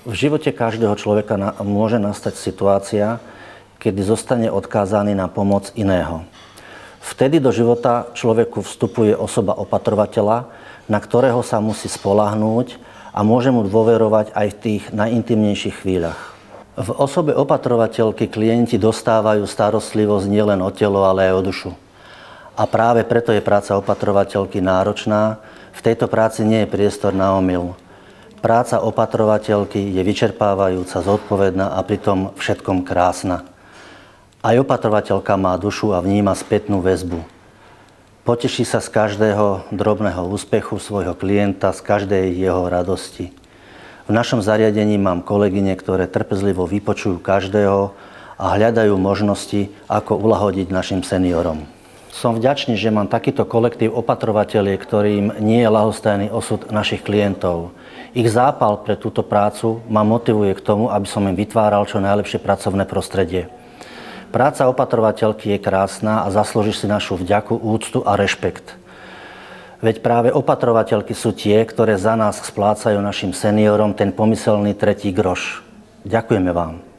V živote každého človeka môže nastať situácia, kedy zostane odkázaný na pomoc iného. Vtedy do života človeku vstupuje osoba opatrovateľa, na ktorého sa musí spoľahnúť a môže mu dôverovať aj v tých najintimnejších chvíľach. V osobe opatrovateľky klienti dostávajú starostlivosť nielen o telo, ale aj o dušu. A práve preto je práca opatrovateľky náročná. V tejto práci nie je priestor na omyl. Práca opatrovateľky je vyčerpávajúca, zodpovedná a pritom všetkom krásna. Aj opatrovateľka má dušu a vníma spätnú väzbu. Poteší sa z každého drobného úspechu svojho klienta, z každej jeho radosti. V našom zariadení mám kolegyne, ktoré trpezlivo vypočujú každého a hľadajú možnosti, ako ulahodiť našim seniorom. Som vďačný, že mám takýto kolektív opatrovateľiek, ktorým nie je ľahostajný osud našich klientov. Ich zápal pre túto prácu ma motivuje k tomu, aby som im vytváral čo najlepšie pracovné prostredie. Práca opatrovateľky je krásna a zaslúži si našu vďaku, úctu a rešpekt. Veď práve opatrovateľky sú tie, ktoré za nás splácajú našim seniorom ten pomyselný tretí groš. Ďakujeme vám.